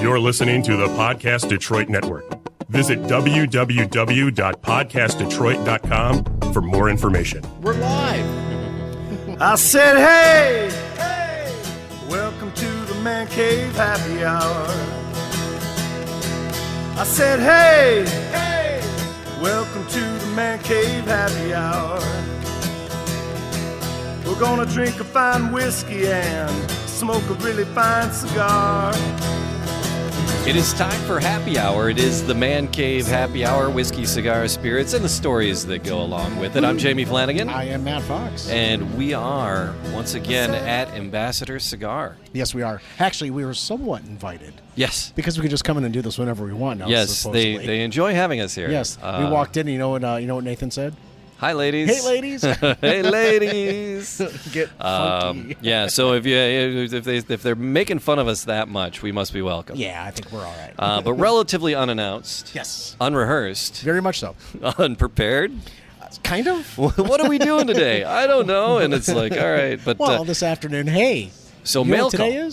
You're listening to the Podcast Detroit Network. Visit www.podcastdetroit.com for more information. We're live. I said, hey, welcome to the Man Cave Happy Hour. I said, hey, welcome to the Man Cave Happy Hour. We're gonna drink a fine whiskey and smoke a really fine cigar. It is time for Happy Hour. It is the Man Cave Happy Hour, whiskey, cigar, spirits, and the stories that go along with it. I'm Jamie Flanagan. I am Matt Fox. And we are, once again, at Ambassador Cigar. Yes, we are. Actually, we were somewhat invited. Yes. Because we can just come in and do this whenever we want now, yes, supposedly. they enjoy having us here. Yes. We walked in, and you know what Nathan said? Hi, ladies. Hey, ladies. Hey, ladies. Get funky. Yeah, so if they're making fun of us that much, we must be welcome. Yeah, I think we're all right. But relatively unannounced. Yes. Unrehearsed. Very much so. Unprepared. Kind of. What are we doing today? I don't know. And it's like, all right. But well, this afternoon, hey. So you mail know what today call.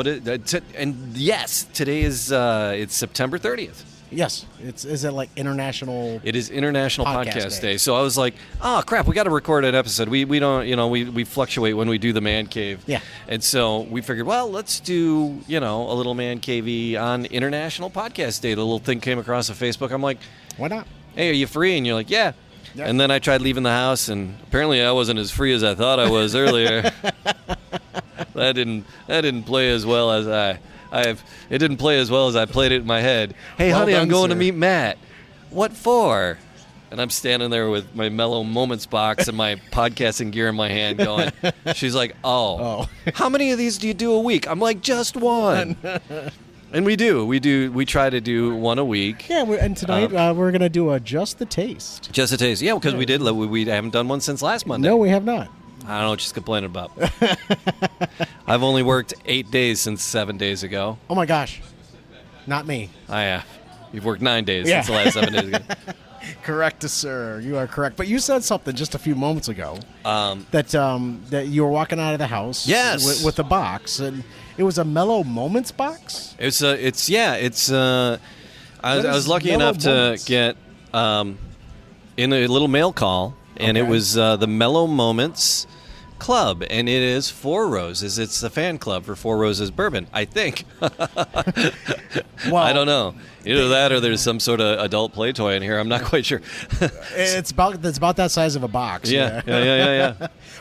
is? And yes, today is it's September 30th. Yes. Is it like international? It is International Podcast Podcast Day. Day. So I was like, oh crap, we got to record an episode. We don't, we fluctuate when we do the Man Cave. Yeah. And so we figured, well, let's do, a little Man Cavey on International Podcast Day. The little thing came across on Facebook. I'm like, Why not? hey, are you free? And you're like, yeah. Yep. And then I tried leaving the house, and apparently I wasn't as free as I thought I was earlier. That didn't play as well as it didn't play as well as I played it in my head. Hey, Well honey, I'm done, going to sir. meet Matt. What for? And I'm standing there with my Mellow Moments box and my podcasting gear in my hand going, she's like, oh. How many of these do you do a week? I'm like, just one. And we try to do one a week. Yeah, and tonight we're going to do a Just the Taste. Just a taste. Yeah, because we haven't done one since last Monday. No, we have not. I don't know what she's complaining about. I've only worked 8 days since 7 days ago. Oh, my gosh. Not me. You've worked 9 days Yeah. since the last 7 days ago. Correct, sir. You are correct. But you said something just a few moments ago that you were walking out of the house Yes. with a box, and it was a Mellow Moments box? I was lucky Mellow enough Moments? to get in a little mail call, and Okay. it was the Mellow Moments Club, and it is Four Roses. It's the fan club for Four Roses Bourbon, I think. Well, I don't know. Either that or there's some sort of adult play toy in here. I'm not quite sure. It's about that size of a box. Yeah.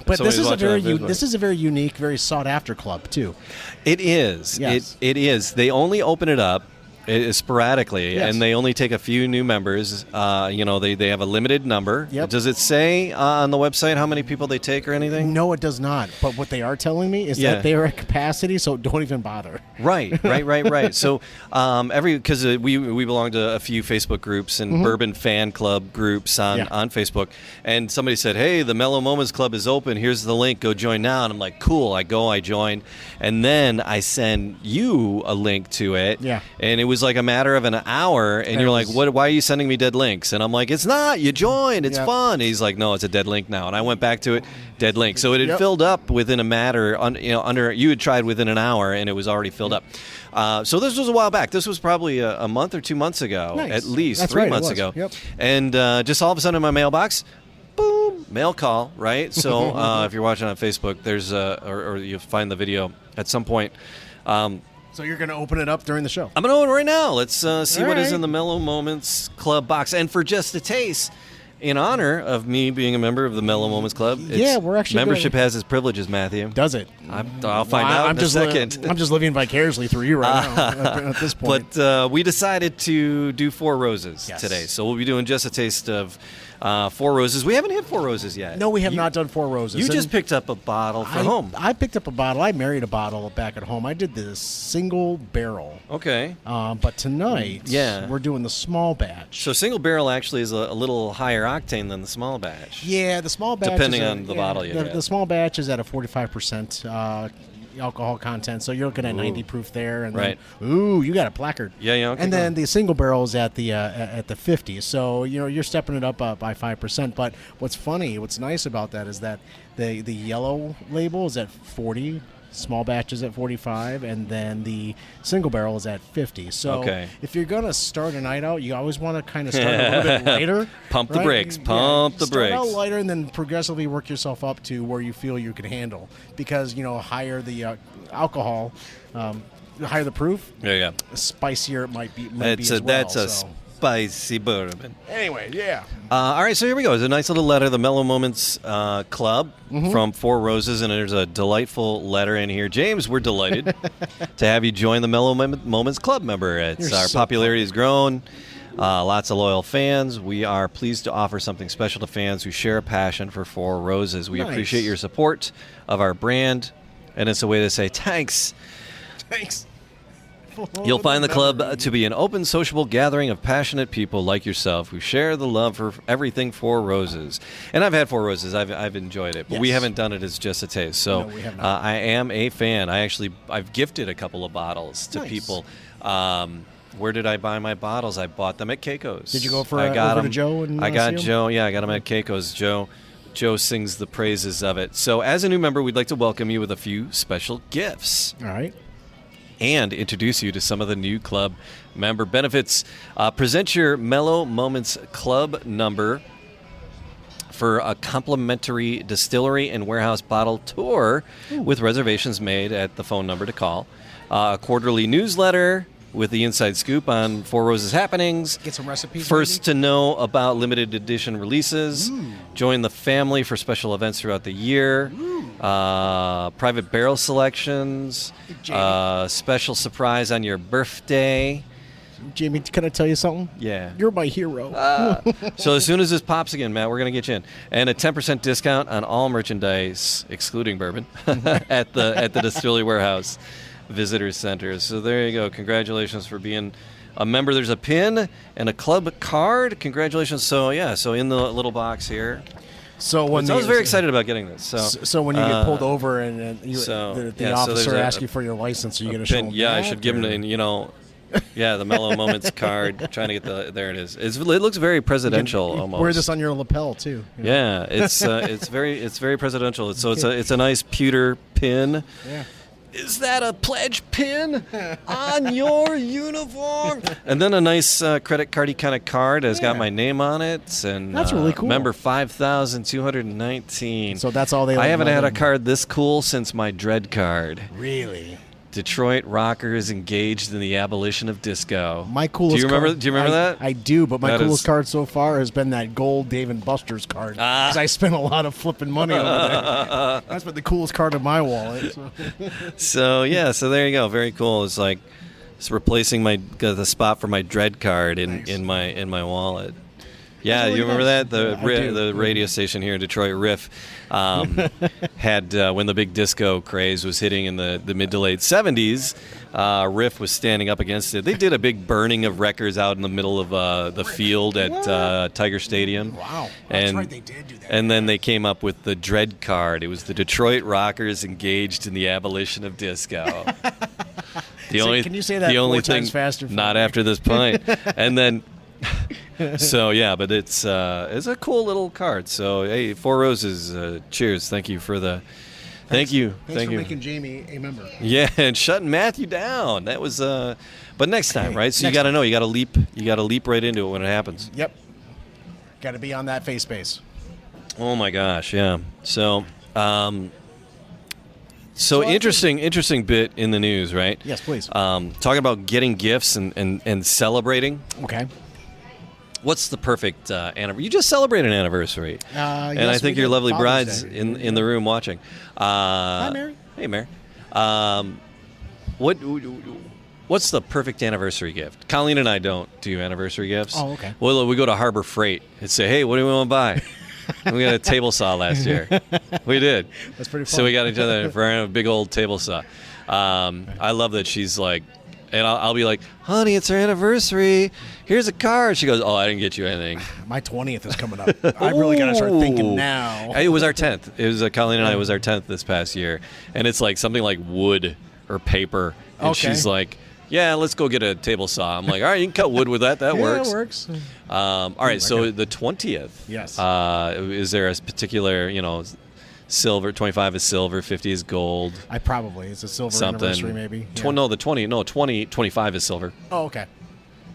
But Somebody's watching on Facebook. this is a very unique, very sought after club too. It is. Yes. It is. They only open it up sporadically, Yes. and they only take a few new members. They have a limited number. Yep. Does it say on the website how many people they take or anything? No, it does not. But what they are telling me is Yeah. that they are at capacity, so don't even bother. Right. So because we belong to a few Facebook groups and bourbon fan club groups on Facebook, and somebody said, hey, the Mellow Moments Club is open. Here's the link. Go join now. And I'm like, cool. I join, and then I send you a link to it. Yeah. And it was like a matter of an hour, and you're like, "What? Why are you sending me dead links?" And I'm like, "It's not. You joined. It's fun." And he's like, "No, it's a dead link now." And I went back to it, dead link. So it had filled up within a matter. You had tried within an hour, and it was already filled up. So this was a while back. This was probably a month or 2 months ago, Nice. at least. That's 3 right, it months was. ago. Yep. And just all of a sudden in my mailbox, boom, mail call. Right. So if you're watching on Facebook, there's or you'll find the video at some point. So you're going to open it up during the show. I'm going to open it right now. Let's see what is right. in the Mellow Moments Club box. And for just a taste, in honor of me being a member of the Mellow Moments Club, we're actually membership has its privileges, Matthew. Does it? I'll find out in a second. I'm just living vicariously through you right now at this point. But we decided to do Four Roses Yes. today. So we'll be doing just a taste of Four Roses. We haven't had Four Roses yet. No, we have not done Four Roses. You And just picked up a bottle for home. I picked up a bottle. I married a bottle back at home. I did this single barrel. Okay. But tonight, we're doing the small batch. So single barrel actually is a little higher octane than the small batch. Yeah, the small batch. Depending on the bottle you get. The small batch is at a 45% alcohol content, so you're looking at 90 proof there, and Right. then, ooh, you got a placard. Yeah, okay, And then go. the single barrel is at the 50, so you're stepping it up by 5%. But what's funny, what's nice about that is that the yellow label is at 40. small batch is at 45, and then the single barrel is at 50. So if you're going to start a night out, you always want to kind of start a little bit lighter. Pump the brakes. Pump the brakes. Start out lighter and then progressively work yourself up to where you feel you can handle. Because, higher the alcohol, higher the proof, spicier it might be as well. That's a spicy bourbon. Anyway, yeah. All right, so here we go. It's a nice little letter, the Mellow Moments Club from Four Roses, and there's a delightful letter in here. James, we're delighted to have you join the Mellow Moments Club member. Our popularity has grown. Lots of loyal fans. We are pleased to offer something special to fans who share a passion for Four Roses. We appreciate your support of our brand, and it's a way to say thanks. Thanks. You'll find the club to be an open, sociable gathering of passionate people like yourself who share the love for everything Four Roses. And I've had Four Roses. I've enjoyed it, but we haven't done it as just a taste. So no, we have not. I am a fan. I've gifted a couple of bottles to people. Where did I buy my bottles? I bought them at Keiko's. Did you go over to Joe? I got Joe. Yeah, I got them at Keiko's. Joe sings the praises of it. So as a new member, we'd like to welcome you with a few special gifts. All right. And introduce you to some of the new club member benefits. Present your Mellow Moments Club number for a complimentary distillery and warehouse bottle tour with reservations made at the phone number to call. A quarterly newsletter with the inside scoop on Four Roses happenings. Get some recipes. First to know about limited edition releases. Join the family for special events throughout the year. Private barrel selections. Special surprise on your birthday. Jamie, can I tell you something? Yeah. You're my hero. So as soon as this pops again, Matt, we're going to get you in. And a 10% discount on all merchandise, excluding bourbon, at the Distillery Warehouse Visitor Center. So there you go. Congratulations for being a member. There's a pin and a club card. Congratulations. So in the little box here. So I was very excited about getting this. So when you get pulled over and the officer asks you for your license, are you going to show him? Yeah, I should give him the Mellow Moments card. Trying to get there it is. It looks very presidential almost. Wear this on your lapel too. Yeah, it's very presidential. It's a nice pewter pin. Yeah. Is that a pledge pin on your uniform? And then a nice credit cardy kind of card has got my name on it. And that's really cool. Member 5,219. So that's all they. I haven't had a card this cool since my Dread card. Really? Detroit rockers engaged in the abolition of disco. My coolest. Do you remember that? I do, but my coolest card so far has been that gold Dave & Buster's card. Because I spent a lot of flipping money over there. That's been the coolest card in my wallet. So there you go. Very cool. It's like it's replacing the spot for my Dread card in my wallet. Yeah, you remember that? The radio station here in Detroit, Riff, had when the big disco craze was hitting in the mid to late 70s, Riff was standing up against it. They did a big burning of records out in the middle of the field at Tiger Stadium. Wow. That's right, they did do that. And then they came up with the Dread card. It was the Detroit rockers engaged in the abolition of disco. Can you say that the only 4 times faster? Not after this pint. And then... So but it's a cool little card. So hey, Four Roses, cheers! Thank you for the, thank you for making Jamie a member. Yeah, and shutting Matthew down. That was but next time, right? So you got to know, you got to leap right into it when it happens. Yep. Got to be on that face space. Oh my gosh, yeah. So interesting bit in the news, right? Yes, please. Talking about getting gifts and celebrating. Okay. What's the perfect anniversary? You just celebrated an anniversary. And I think your lovely bride's in the room watching. Hi, Mary. Hey, Mary. What's the perfect anniversary gift? Colleen and I don't do anniversary gifts. Oh, okay. Well, we go to Harbor Freight and say, hey, what do we want to buy? And we got a table saw last year. We did. That's pretty fun. So we got each other for a big old table saw. I love that she's like, and I'll be like, honey, it's our anniversary. Here's a card. She goes, oh, I didn't get you anything. My 20th is coming up. I really got to start thinking now. It was our 10th. It was Colleen and I. It was our 10th this past year. And it's like something like wood or paper. And she's like, yeah, let's go get a table saw. I'm like, all right, you can cut wood with that. That works. Yeah, it works. All right, so the 20th. Yes. Is there a particular, silver, 25 is silver, 50 is gold. It's a silver anniversary maybe. Yeah. 25 is silver. Oh, okay.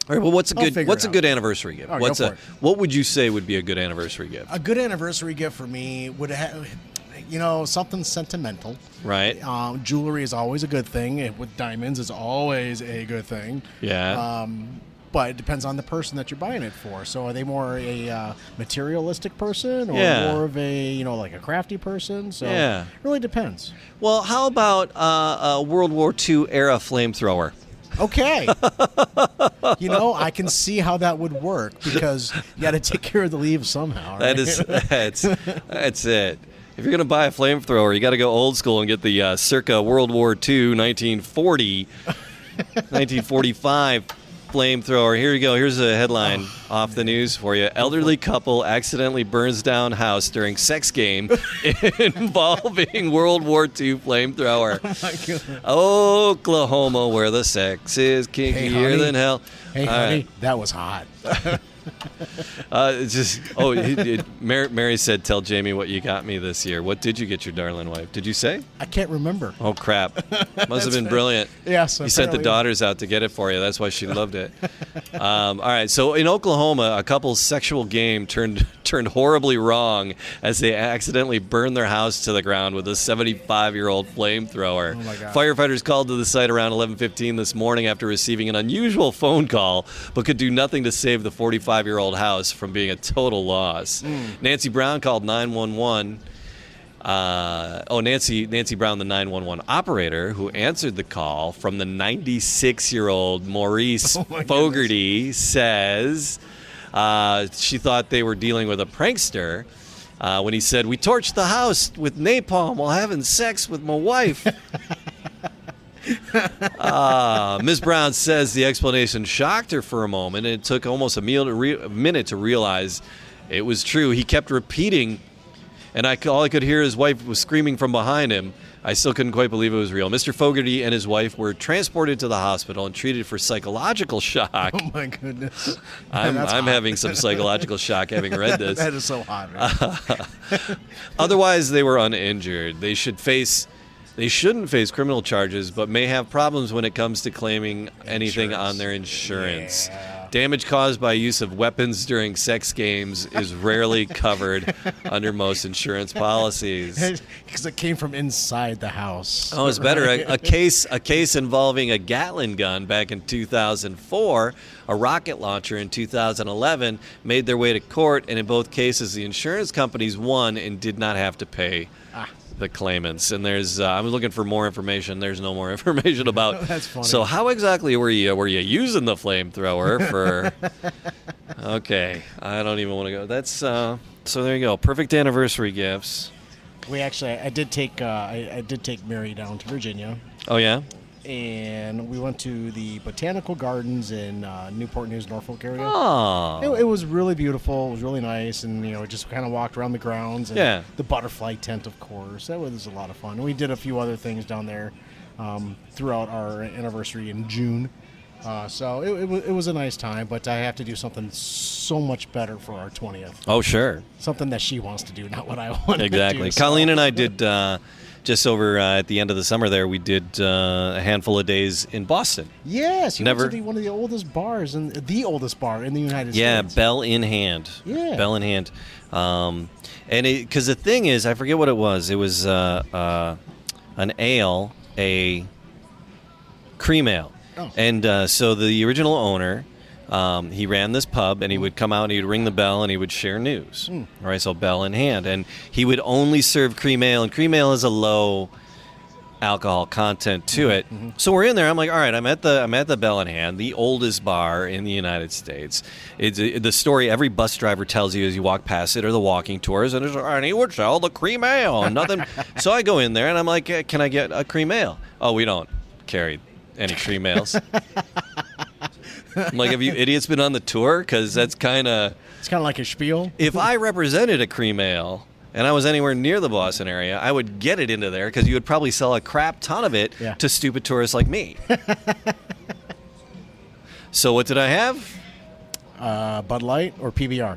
All right, well, what's a good anniversary gift? Right, what would you say would be a good anniversary gift? A good anniversary gift for me would have, something sentimental. Right. Jewelry is always a good thing. With diamonds is always a good thing. Yeah. But it depends on the person that you're buying it for. So are they more a materialistic person or more of a, like a crafty person? So it really depends. Well, how about a World War II era flamethrower? Okay. I can see how that would work because you got to take care of the leaves somehow. Right? That's it. If you're going to buy a flamethrower, you got to go old school and get the circa World War II 1940, 1945 flamethrower. Here you go. Here's a headline off the news for you. Elderly couple accidentally burns down house during sex game involving World War II flamethrower. Oh, my God. Oklahoma, where the sex is kinkier than hell. Hey, honey, that was hot. Mary said, tell Jamie what you got me this year. What did you get your darling wife? Did you say? I can't remember. Oh, crap. Must have been brilliant. Yes. You sent the daughters out to get it for you. That's why she loved it. All right. So in Oklahoma, a couple's sexual game turned horribly wrong as they accidentally burned their house to the ground with a 75-year-old flamethrower. Oh, my God. Firefighters called to the site around 11:15 this morning after receiving an unusual phone call, but could do nothing to save the 45-year-old house from being a total loss. Nancy Brown called 911. Nancy Brown, the 911 operator who answered the call from the 96-year-old Maurice Fogarty, says she thought they were dealing with a prankster when he said, "We torched the house with napalm while having sex with my wife." Ms. Brown says the explanation shocked her for a moment, and it took almost a minute to realize it was true. He kept repeating, and all I could hear his wife was screaming from behind him. I still couldn't quite believe it was real. Mr. Fogarty and his wife were transported to the hospital and treated for psychological shock. Oh, my goodness. I'm having some psychological shock having read this. That is so hot, man. Otherwise, they were uninjured. They shouldn't face criminal charges, but may have problems when it comes to claiming anything on their insurance. Yeah. Damage caused by use of weapons during sex games is rarely covered under most insurance policies. Because it came from inside the house. Oh, it's better. A case involving a Gatling gun back in 2004, a rocket launcher in 2011, made their way to court, and in both cases, the insurance companies won and did not have to pay the claimants. And there's I was looking for more information. There's no more information about. That's funny. So how exactly were you using the flamethrower for? Okay, I don't even want to go. That's so there you go. Perfect anniversary gifts. I did take Mary down to Virginia. Oh yeah. And we went to the Botanical Gardens in Newport News, Norfolk area. Oh. It was really beautiful. It was really nice. And, just kind of walked around the grounds. And the butterfly tent, of course. That was a lot of fun. And we did a few other things down there throughout our anniversary in June. So it was a nice time. But I have to do something so much better for our 20th. Oh, sure. Something that she wants to do, not what I want exactly. to do. Colleen and I did... just over at the end of the summer there, we did a handful of days in Boston. Yes, you went to one of the oldest bars, the oldest bar in the United States. Yeah, Bell in Hand. Yeah. Bell in Hand. And because the thing is, I forget what it was. It was an ale, a cream ale. Oh. And so the original owner... he ran this pub, and he would come out and he would ring the bell and he would share news. All right, so Bell in Hand. And he would only serve cream ale, and cream ale has a low alcohol content to it. So we're in there. I'm like, all right, I'm at the Bell in Hand, the oldest bar in the United States. It's the story every bus driver tells you as you walk past it, or the walking tours, and he would sell the cream ale and nothing. So I go in there and I'm like, can I get a cream ale? Oh, we don't carry any cream ales. I'm like, have you idiots been on the tour? Because that's kind of... It's kind of like a spiel. If I represented a cream ale and I was anywhere near the Boston area, I would get it into there because you would probably sell a crap ton of it to stupid tourists like me. So what did I have? Bud Light or PBR?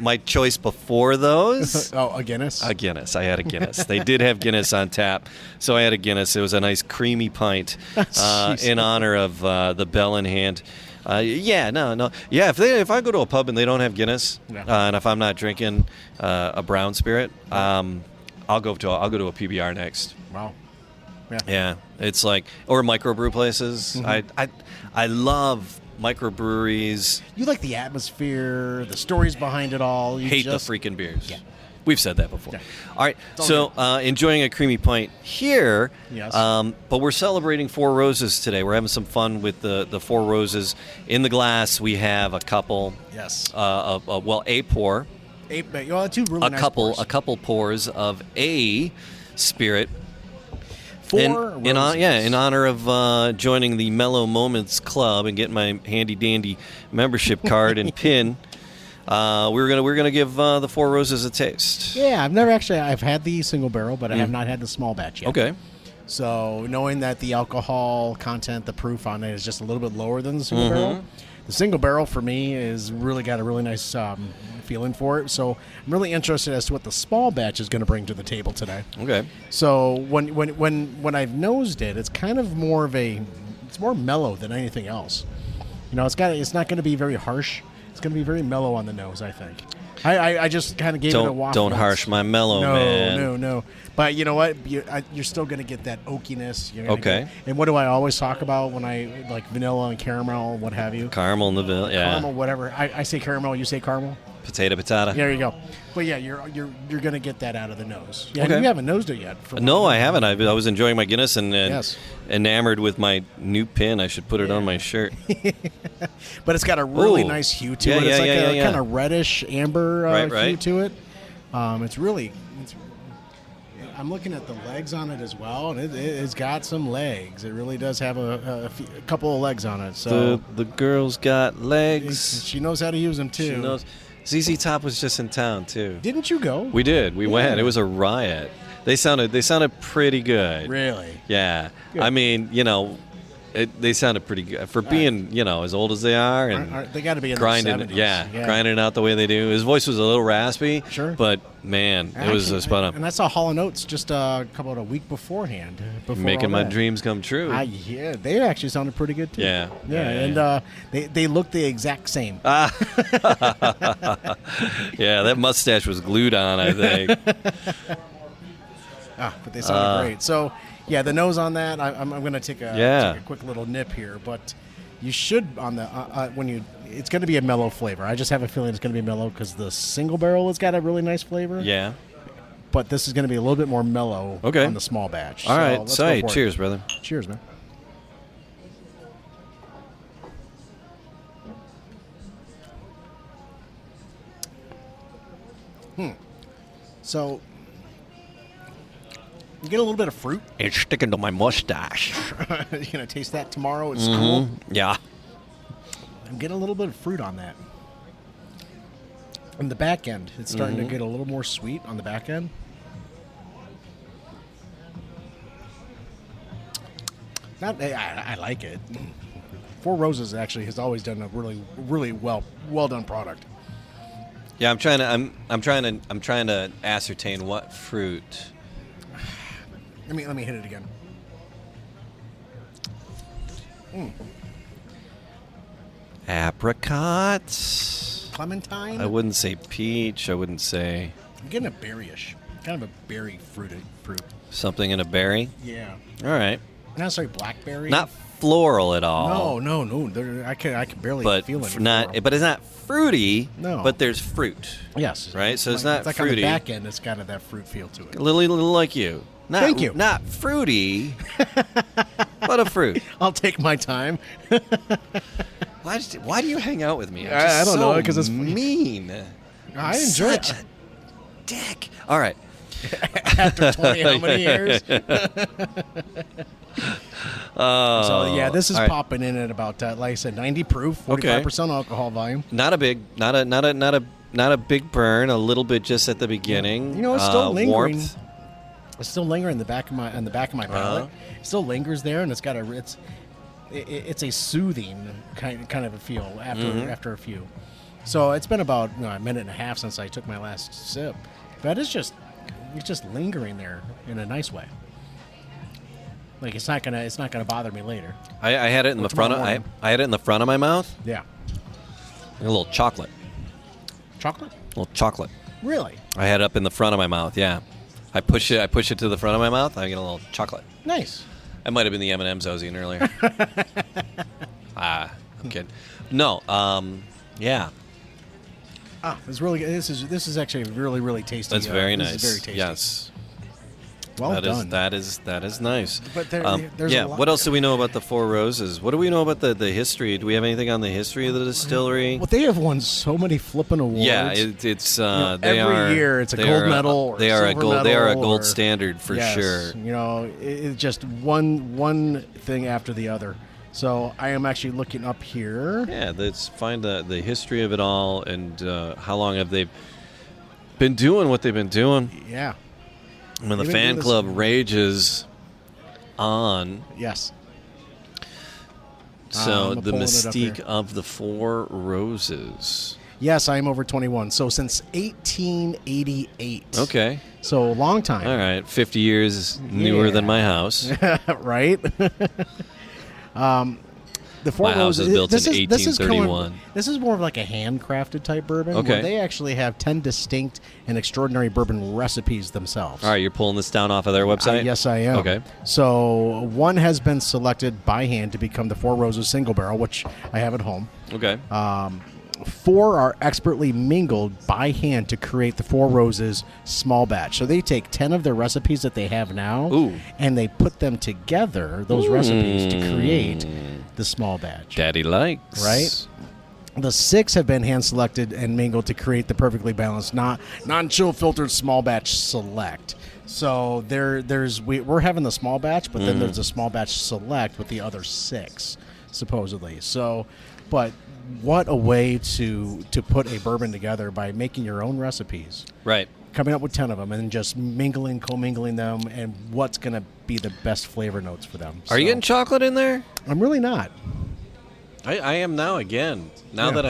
my choice before those. Oh, a Guinness? A Guinness. I had a Guinness. They did have Guinness on tap, so I had a Guinness. It was a nice creamy pint in honor of the Bell in hand. No. Yeah, if I go to a pub and they don't have Guinness, and if I'm not drinking a brown spirit, I'll go to a PBR next. Wow. Yeah, it's like, or microbrew places. Mm-hmm. I love microbreweries. You like the atmosphere, the stories behind it all. You hate the freaking beers. Yeah. We've said that before. Yeah. All right, so enjoying a creamy pint here. Yes. But we're celebrating Four Roses today. We're having some fun with the Four Roses. In the glass, we have a couple. Yes. A pour. Two really nice pours. A couple pours of a spirit. Four Roses. In honor of joining the Mellow Moments Club and getting my handy dandy membership card and pin. We're gonna give the Four Roses a taste. Yeah, I've had the single barrel, but I have not had the small batch yet. Okay. So knowing that the alcohol content, the proof on it is just a little bit lower than the single barrel, the single barrel for me is really got a really nice feeling for it. So I'm really interested as to what the small batch is going to bring to the table today. Okay. So when I've nosed it, it's kind of it's more mellow than anything else. It's not going to be very harsh. It's going to be very mellow on the nose, I think. I just kind of gave it a waft. Don't harsh my mellow, man. No. But you know what? You're still going to get that oakiness. Okay. And what do I always talk about when I like vanilla and caramel, what have you? Caramel and the vanilla, yeah. Caramel, whatever. I say caramel, you say caramel? Potato. There you go. But yeah, you're going to get that out of the nose. Yeah, okay. You haven't nosed it yet. No, I haven't. I was enjoying my Guinness and enamored with my new pin. I should put it on my shirt. But it's got a really nice hue to it. It's like a kind of reddish amber hue to it. It's really. I'm looking at the legs on it as well, and it's got some legs. It really does have a couple of legs on it. So the girl's got legs. She knows how to use them too. She knows. ZZ Top was just in town too. Didn't you go? We did. We went. It was a riot. They sounded pretty good. Really? Yeah. Good. I mean, they sounded pretty good for being, as old as they are, and they got to be in grinding, their 70s. Yeah, grinding it out the way they do. His voice was a little raspy, sure, but man, it was a spun up. And I saw Hall & Oates just a week beforehand. Making my dreams come true. Yeah, they actually sounded pretty good too. Yeah. And they look the exact same. Yeah, that mustache was glued on, I think. But they sounded great. So. Yeah, the nose on that, I'm going to take a quick little nip here, but you should on the it's going to be a mellow flavor. I just have a feeling it's going to be mellow because the single barrel has got a really nice flavor. Yeah, but this is going to be a little bit more mellow on the small batch. All right, so cheers, brother. Cheers, man. So. You get a little bit of fruit. It's sticking to my mustache. You're going to taste that tomorrow at school? Yeah. I'm getting a little bit of fruit on that. On the back end, it's starting to get a little more sweet on the back end. I like it. Four Roses actually has always done a really, really well done product. Yeah, I'm trying to ascertain what fruit. Let me hit it again. Apricots. Clementine. I wouldn't say peach. I wouldn't say. I'm getting a berryish, kind of a berry fruit. Something in a berry. Yeah. All right. Not necessarily blackberry. Not floral at all. No. I can barely feel it. But it's not fruity. No. but there's fruit. Yes. Right. So it's not it's like fruity. On the back end, it's got that fruit feel to it. A little like you. Thank you. Not fruity, but a fruit. I'll take my time. Why do you hang out with me? I don't know, because it's mean. I enjoy it. Such a dick. All right. After 20 how many years? So yeah, this is popping in at about like I said, 90 proof, 45% alcohol volume. Not a big burn. A little bit just at the beginning. It's still lingering. Warmth. It's still lingering in the back of my palate. It still lingers there, and it's got it's a soothing kind of a feel after a few. So it's been about a minute and a half since I took my last sip, but it's just lingering there in a nice way. Like it's not gonna bother me later. I had it in the front of I had it in the front of my mouth. Yeah. A little chocolate. Chocolate? A little chocolate. Really? I had it up in the front of my mouth. Yeah. I push it to the front of my mouth. I get a little chocolate. Nice. That might have been the M&Ms I was eating earlier. I'm kidding. No. Yeah. It's really good. This is actually really, really tasty. That's very nice. This is very tasty. Yes. Well done. That is nice. But there's a lot. What else do we know about the Four Roses? What do we know about the history? Do we have anything on the history of the distillery? Well, they have won so many flippin' awards. Yeah, it's every year it's a gold medal or they are a silver gold. medal They are a gold or, standard for yes, sure. It's just one thing after the other. So I am actually looking up here. Yeah, let's find the history of it all and how long have they been doing what they've been doing. Yeah. When the fan club rages on. Yes. So the mystique of the Four Roses. Yes, I am over 21. So since 1888. Okay. So a long time. All right. 50 years newer than my house. Right? The Four My house Roses, was built in 1831. This is more of like a handcrafted type bourbon. Okay. Where they actually have 10 distinct and extraordinary bourbon recipes themselves. All right, you're pulling this down off of their website? Yes, I am. Okay. So one has been selected by hand to become the Four Roses single barrel, which I have at home. Okay. 4 are expertly mingled by hand to create the Four Roses small batch. So they take 10 of their recipes that they have now, and they put them together, those recipes, to create the small batch. Daddy likes. Right? The 6 have been hand-selected and mingled to create the perfectly balanced, non-chill filtered small batch select. So we're having the small batch, but then there's a small batch select with the other 6, supposedly. So, but what a way to put a bourbon together by making your own recipes. Right. Coming up with 10 of them and just commingling them, and what's going to be the best flavor notes for them. Are you getting chocolate in there? I'm really not. I am now again. Now that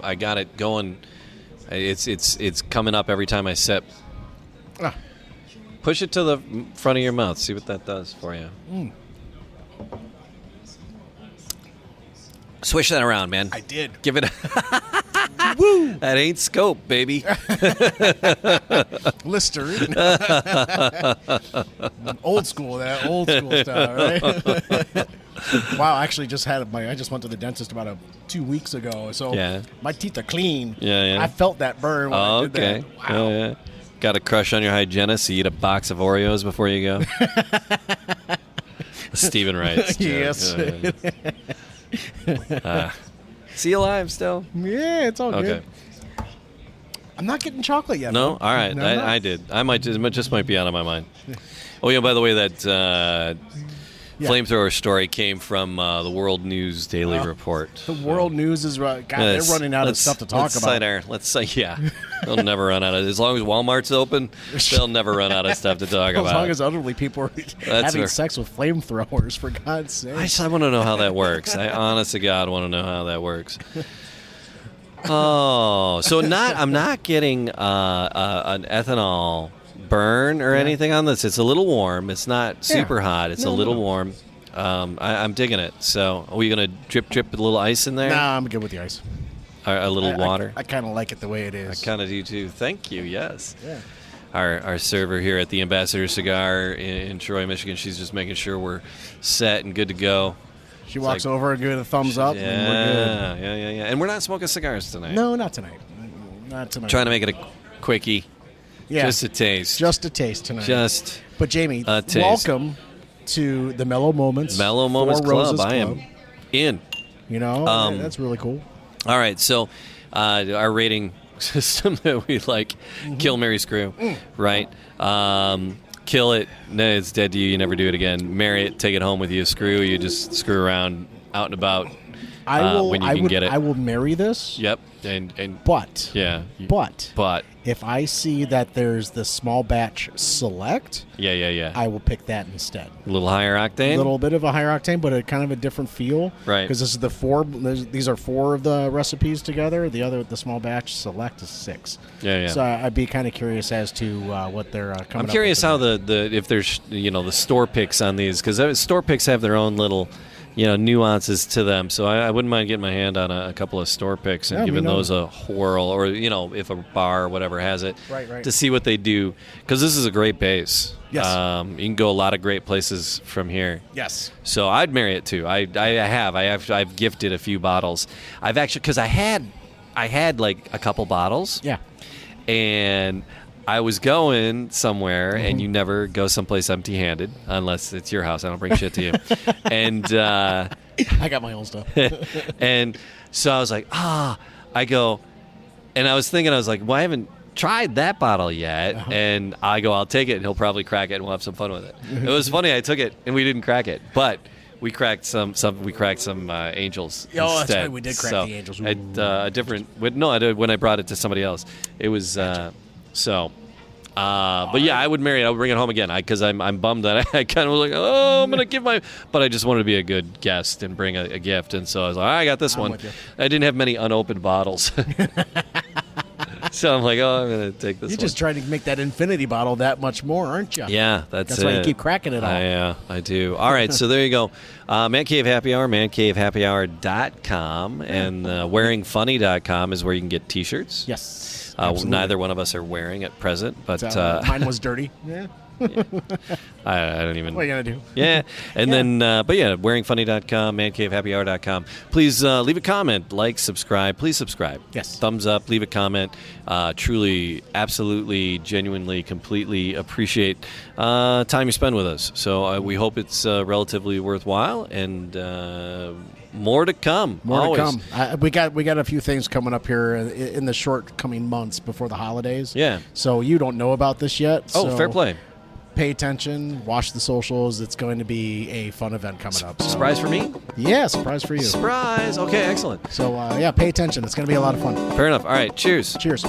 I got it going, it's coming up every time I sip. Push it to the front of your mouth. See what that does for you. Swish that around, man. I did. Give it a woo. That ain't scope, baby. Listerine. old school style, right? Wow, I actually I just went to the dentist about 2 weeks ago, so my teeth are clean. Yeah. I felt that burn when I did that. Wow. Oh, yeah. Got a crush on your hygienist, so you eat a box of Oreos before you go? Stephen writes. Yes. See you alive still? Yeah, it's all good. I'm not getting chocolate yet. No? All right. No, I did. It just might be out of my mind. Oh, yeah, by the way, that flamethrower story came from the World News Daily Report. The World News is right. God, they're running out of stuff to talk about. They'll never run out of it. As long as Walmart's open, they'll never run out of stuff to talk about. As long as elderly people are having sex with flamethrowers, for God's sake. I want to know how that works. I honest to God want to know how that works. Oh, so I'm not getting an ethanol burn or anything on this. It's a little warm. It's not super hot. It's a little warm. I'm digging it. So are we going to drip a little ice in there? Nah, I'm good with the ice. A little water? I kind of like it the way it is. I kind of do too. Thank you. Yes. Yeah. Our server here at the Ambassador Cigar in Troy, Michigan, she's just making sure we're set and good to go. She walks over and gives a thumbs up, and we're good. Yeah. And we're not smoking cigars tonight. No, not tonight. Not tonight. Trying to make it a quickie. Yeah. Just a taste. Just a taste tonight. But Jamie, welcome to the Mellow Moments. Mellow Moments Club. I am in. You know, that's really cool. All right, so our rating system that we like, kill, marry, screw, right? Kill it, it's dead to you, you never do it again. Marry it, take it home with you. Screw, you just screw around out and about when you can get it. I will marry this. Yep. But If I see that there's the small batch select, I will pick that instead. A little higher octane? A little bit of a higher octane, but a kind of a different feel. Right. Because this is these are 4 of the recipes together. The small batch select is 6. Yeah. So I'd be kind of curious as to what they're coming up with. I'm curious how if there's the store picks on these, because store picks have their own little nuances to them. So I wouldn't mind getting my hand on a couple of store picks and giving those a whirl, or if a bar or whatever has it, right. to see what they do, because this is a great base. Yes. You can go a lot of great places from here. Yes. So I'd marry it too. I've gifted a few bottles. I've actually, because I had like a couple bottles. Yeah. And I was going somewhere, and you never go someplace empty-handed unless it's your house. I don't bring shit to you. And I got my own stuff. And so I was like, I go, and I was thinking, well, I haven't tried that bottle yet. And I go, I'll take it, and he'll probably crack it, and we'll have some fun with it. It was funny. I took it, and we didn't crack it, but we cracked some Angels. Oh, instead. that's right. We did crack the Angels. When I brought it to somebody else, it was. But yeah, I would marry it. I would bring it home again, because I'm bummed that I kind of was like, I'm gonna give but I just wanted to be a good guest and bring a gift, and so I was like, I got this one. I didn't have many unopened bottles, so I'm like, I'm gonna take this. You're just trying to make that infinity bottle that much more, aren't you? Yeah, that's why you keep cracking it all. Yeah, I do. All right, so there you go. Man Cave Happy Hour, mancavehappyhour.com, and wearingfunny.com is where you can get T-shirts. Yes. Neither one of us are wearing at present, but mine was dirty. Yeah. I don't even. What are you gonna do? Yeah, and then, wearingfunny.com, mancavehappyhour.com. Please leave a comment, subscribe. Please subscribe. Yes. Thumbs up. Leave a comment. Truly, absolutely, genuinely, completely appreciate time you spend with us. So we hope it's relatively worthwhile, and more to come. More to come. We got a few things coming up here in the short coming months before the holidays. Yeah. So you don't know about this yet. Oh, fair play. Pay attention. Watch the socials. It's going to be a fun event coming up. So. Surprise for me? Yeah, surprise for you. Surprise. Okay, excellent. So pay attention. It's going to be a lot of fun. Fair enough. All right. Cheers. Cheers.